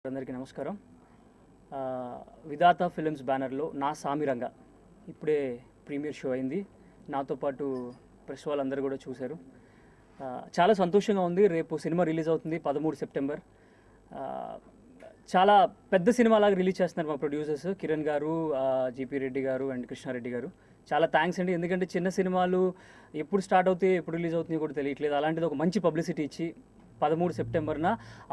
అందరికీ నమస్కారం. విధాత ఫిలిమ్స్ బ్యానర్లో నా సామిరంగ ఇప్పుడే ప్రీమియర్ షో అయింది. నాతో పాటు ప్రెస్ వాళ్ళందరూ కూడా చూశారు. చాలా సంతోషంగా ఉంది. రేపు సినిమా రిలీజ్ అవుతుంది 13 సెప్టెంబర్. చాలా పెద్ద సినిమాలాగా రిలీజ్ చేస్తున్నారు మా ప్రొడ్యూసర్స్ కిరణ్ గారు, జీపీ రెడ్డి గారు అండ్ కృష్ణారెడ్డి గారు. చాలా థ్యాంక్స్ అండి. ఎందుకంటే చిన్న సినిమాలు ఎప్పుడు స్టార్ట్ అవుతాయి, ఎప్పుడు రిలీజ్ అవుతుందో కూడా తెలియట్లేదు. అలాంటిది ఒక మంచి పబ్లిసిటీ ఇచ్చి 13 సెప్టెంబర్న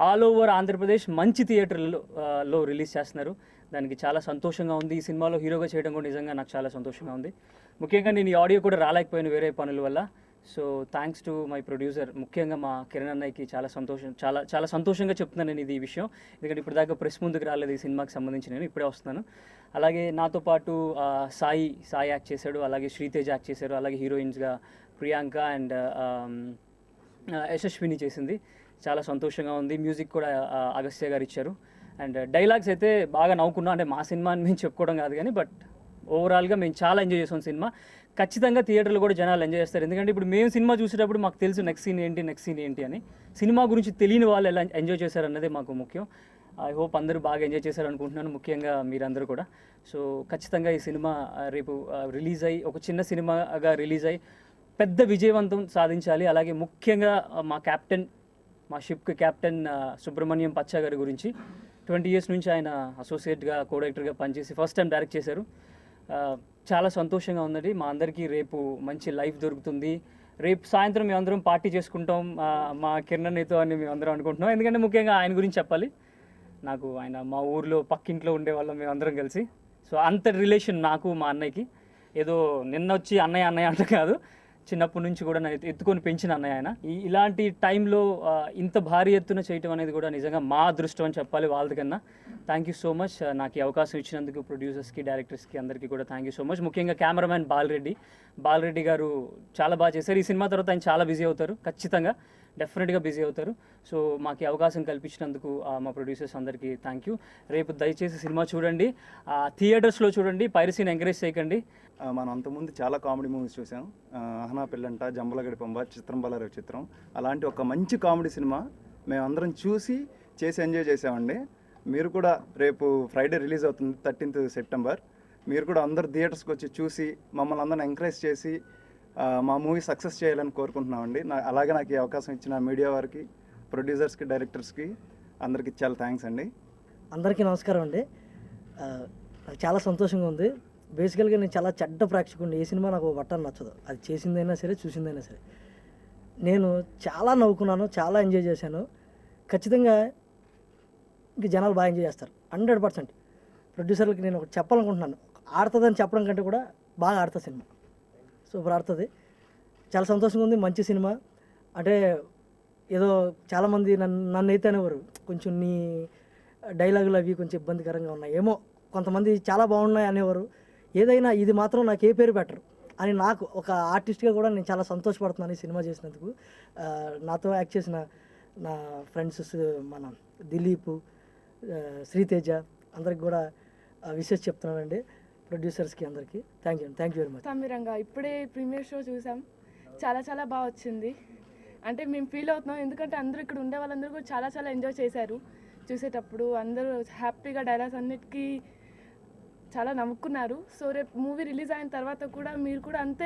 ఆల్ ఓవర్ ఆంధ్రప్రదేశ్ మంచి థియేటర్లలో రిలీజ్ చేస్తున్నారు. దానికి చాలా సంతోషంగా ఉంది. ఈ సినిమాలో హీరోగా చేయడం కూడా నిజంగా నాకు చాలా సంతోషంగా ఉంది. ముఖ్యంగా నేను ఈ ఆడియో కూడా రాలేకపోయాను వేరే పనుల వల్ల. So thanks to my producer, ముఖ్యంగా మా కిరణ్ అన్నయ్యకి చాలా సంతోషంగా చెప్తున్నాను నేను ఇది విషయం. ఎందుకంటే ఇప్పుడు దాకా ప్రెస్ ముందుకు రాలేదు ఈ సినిమాకి సంబంధించి, నేను ఇప్పుడే వస్తున్నాను. అలాగే నాతో పాటు సాయి యాక్ట్ చేశాడు, అలాగే శ్రీతేజ్ యాక్ట్ చేశారు, అలాగే హీరోయిన్స్గా ప్రియాంక అండ్ యశస్విని చేసింది. చాలా సంతోషంగా ఉంది. మ్యూజిక్ కూడా అగస్త్య గారు ఇచ్చారు. అండ్ డైలాగ్స్ అయితే బాగా నవ్వుకున్నాం. అంటే మా సినిమా అని మేము చెప్పుకోవడం కాదు కానీ, బట్ ఓవరాల్గా మేము చాలా ఎంజాయ్ చేసాం సినిమా. ఖచ్చితంగా థియేటర్లో కూడా జనాలు ఎంజాయ్ చేస్తారు. ఎందుకంటే ఇప్పుడు మేము సినిమా చూసేటప్పుడు మాకు తెలుసు నెక్స్ట్ సీన్ ఏంటి అని. సినిమా గురించి తెలియని వాళ్ళు ఎలా ఎంజాయ్ చేశారన్నదే మాకు ముఖ్యం. ఐ హోప్ అందరూ బాగా ఎంజాయ్ చేశారు అనుకుంటున్నాను, ముఖ్యంగా మీరందరూ కూడా. సో ఖచ్చితంగా ఈ సినిమా రేపు రిలీజ్ అయ్యి, ఒక చిన్న సినిమాగా రిలీజ్ అయ్యి పెద్ద విజయవంతం సాధించాలి. అలాగే ముఖ్యంగా మా షిప్కి కెప్టెన్ సుబ్రహ్మణ్యం పచ్చ గారి గురించి 20 years నుంచి ఆయన అసోసియేట్గా, కో-డైరెక్టర్గా పనిచేసి ఫస్ట్ టైం డైరెక్ట్ చేశారు. చాలా సంతోషంగా ఉందండి. మా అందరికీ రేపు మంచి లైఫ్ దొరుకుతుంది. రేపు సాయంత్రం మేమందరం పార్టీ చేసుకుంటాం మా కిరణ్తో అని మేమందరం అనుకుంటున్నాం. ఎందుకంటే ముఖ్యంగా ఆయన గురించి చెప్పాలి. నాకు ఆయన మా ఊర్లో పక్కింట్లో ఉండేవాళ్ళం మేమందరం కలిసి. సో అంత రిలేషన్ నాకు మా అన్నయ్యకి. ఏదో నిన్న వచ్చి అన్నయ్య అంట కాదు, చిన్నప్పటి నుంచి కూడా నన్ను ఎత్తుకొని పెంచిన అన్నయ్య ఆయన. ఇలాంటి టైంలో ఇంత భారీ ఎత్తున చేయటం అనేది కూడా నిజంగా మా అదృష్టం అని చెప్పాలి వాళ్ళకన్నా. థ్యాంక్ యూ సో మచ్ నాకు ఈ అవకాశం ఇచ్చినందుకు ప్రొడ్యూసర్స్కి, డైరెక్టర్స్కి అందరికీ కూడా థ్యాంక్ యూ సో మచ్. ముఖ్యంగా కెమెరామ్యాన్ బాలరెడ్డి గారు చాలా బాగా చేశారు. ఈ సినిమా తర్వాత ఆయన చాలా బిజీ అవుతారు, ఖచ్చితంగా డెఫినెట్గా బిజీ అవుతారు. సో మాకు ఈ అవకాశం కల్పించినందుకు మా ప్రొడ్యూసర్స్ అందరికీ థ్యాంక్ యూ. రేపు దయచేసి సినిమా చూడండి, థియేటర్స్లో చూడండి, పైరసీని ఎంకరేజ్ చేయకండి. మనం అంతకుముందు చాలా కామెడీ మూవీస్ చూసాం. అహనా పెళ్ళంట, జంబలగడి పంబ, చిత్రం బలారే చిత్రం, అలాంటి ఒక మంచి కామెడీ సినిమా మేమందరం చేసి ఎంజాయ్ చేసామండి. మీరు కూడా రేపు ఫ్రైడే రిలీజ్ అవుతుంది 13th సెప్టెంబర్. మీరు కూడా అందరు థియేటర్స్కి వచ్చి చూసి మమ్మల్ని అందరిని ఎంకరేజ్ చేసి మా మూవీ సక్సెస్ చేయాలని కోరుకుంటున్నామండి. అలాగే నాకు ఈ అవకాశం ఇచ్చిన మీడియా వారికి, ప్రొడ్యూసర్స్కి, డైరెక్టర్స్కి అందరికీ చాలా థ్యాంక్స్ అండి. అందరికీ నమస్కారం అండి. నాకు చాలా సంతోషంగా ఉంది. బేసికల్గా నేను చాలా చెడ్డ ప్రేక్షకుడిని. ఏ సినిమా నాకు బట్టని నచ్చదు, అది చేసిందైనా సరే చూసిందైనా సరే. నేను చాలా నవ్వుకున్నాను, చాలా ఎంజాయ్ చేశాను. ఖచ్చితంగా ఇంక జనాలు బాగా ఎంజాయ్ చేస్తారు 100%. ప్రొడ్యూసర్లకి నేను ఒకటి చెప్పాలనుకుంటున్నాను, ఆడుతుందని చెప్పడం కంటే కూడా బాగా ఆడుతుంది సినిమా, సూపర్ ఆడుతుంది. చాలా సంతోషంగా ఉంది. మంచి సినిమా. అంటే ఏదో చాలామంది నన్ను అయితే అనేవారు, కొంచెం నీ డైలాగులు అవి కొంచెం ఇబ్బందికరంగా ఉన్నాయి ఏమో, కొంతమంది చాలా బాగున్నాయి అనేవారు. ఏదైనా ఇది మాత్రం నాకు ఏ పేరు పెట్టరు అని నాకు ఒక ఆర్టిస్ట్గా కూడా నేను చాలా సంతోషపడుతున్నాను ఈ సినిమా చేసినందుకు. నాతో యాక్ట్ చేసిన నా ఫ్రెండ్స్ మన దిలీప్, శ్రీతేజ అందరికి కూడా విషెస్ చెప్తున్నానండి. ప్రొడ్యూసర్స్కి అందరికీ థ్యాంక్ యూ వెరీ మచ్. సామిరంగా ఇప్పుడే ప్రీమియర్ షో చూసాం, చాలా బాగా వచ్చింది. అంటే మేము ఫీల్ అవుతున్నాం, ఎందుకంటే అందరూ ఇక్కడ ఉండే వాళ్ళందరూ కూడా చాలా ఎంజాయ్ చేశారు చూసేటప్పుడు. అందరూ హ్యాపీగా డైలాగ్స్ అన్నిటికీ చాలా నవ్వుకున్నారు. సో రేపు మూవీ రిలీజ్ అయిన తర్వాత కూడా మీరు కూడా అంతే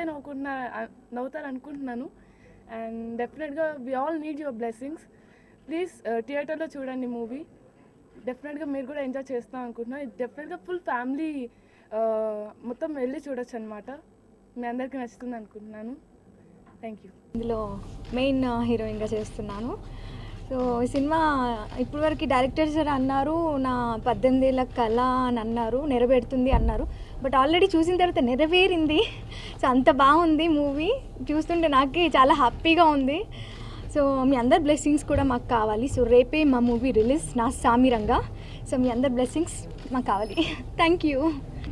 నవ్వుతారు అనుకుంటున్నాను. అండ్ డెఫినెట్గా we all need your blessings. Please థియేటర్లో చూడండి మూవీ. డెఫినెట్గా మీరు కూడా ఎంజాయ్ చేస్తాం అనుకుంటున్నాను. డెఫినెట్గా ఫుల్ ఫ్యామిలీ మొత్తం వెళ్ళి చూడొచ్చు అనమాట. మీ అందరికీ నచ్చుతుంది అనుకుంటున్నాను. Thank you. ఇందులో మెయిన్ హీరోయిన్గా చేస్తున్నాను. సో ఈ సినిమా ఇప్పటివరకు డైరెక్టర్స్ అన్నారు నా 18 ఏళ్ళ కళ అని అన్నారు, నెరవేరుతుంది అన్నారు. బట్ ఆల్రెడీ చూసిన తర్వాత నెరవేరింది. సో అంత బాగుంది మూవీ, చూస్తుంటే నాకే చాలా హ్యాపీగా ఉంది. సో మీ అందరి బ్లెస్సింగ్స్ కూడా మాకు కావాలి. సో రేపే మా మూవీ రిలీజ్, నా సామిరంగా. సో మీ అందరి బ్లెస్సింగ్స్ మాకు కావాలి. థ్యాంక్ యూ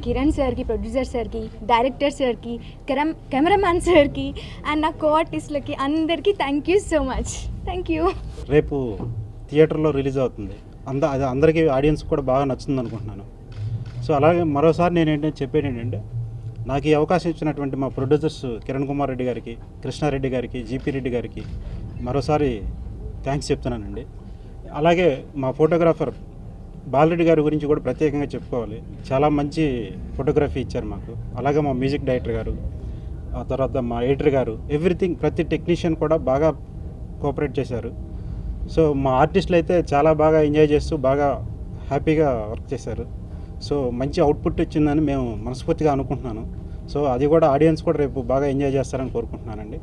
కిరణ్ సార్కి, ప్రొడ్యూసర్ సార్కి, డైరెక్టర్ సార్కి, కెమెరామ్యాన్ సార్కి అండ్ నా కో ఆర్టిస్ట్లకి అందరికీ thank you so much. Thank you. రేపు థియేటర్లో రిలీజ్ అవుతుంది. అది అందరికీ ఆడియన్స్ కూడా బాగా నచ్చుతుంది అనుకుంటున్నాను. సో అలాగే మరోసారి నేను చెప్పేది ఏంటంటే, నాకు ఈ అవకాశం ఇచ్చినటువంటి మా ప్రొడ్యూసర్స్ కిరణ్ కుమార్ రెడ్డి గారికి, కృష్ణారెడ్డి గారికి, జీపీ రెడ్డి గారికి మరోసారి థ్యాంక్స్ చెప్తున్నానండి. అలాగే మా ఫోటోగ్రాఫర్ బాలరెడ్డి గారి గురించి కూడా ప్రత్యేకంగా చెప్పుకోవాలి. చాలా మంచి ఫోటోగ్రఫీ ఇచ్చారు మాకు. అలాగే మా మ్యూజిక్ డైరెక్టర్ గారు, ఆ తర్వాత మా ఎడిటర్ గారు, ఎవ్రీథింగ్ ప్రతి టెక్నీషియన్ కూడా బాగా కోఆపరేట్ చేశారు. సో మా ఆర్టిస్టులు అయితే చాలా బాగా ఎంజాయ్ చేస్తూ బాగా హ్యాపీగా వర్క్ చేశారు. సో మంచి అవుట్పుట్ వచ్చిందని మేము మనస్ఫూర్తిగా అనుకుంటున్నాను. సో అది కూడా ఆడియన్స్ కూడా రేపు బాగా ఎంజాయ్ చేస్తారని కోరుకుంటున్నానండి.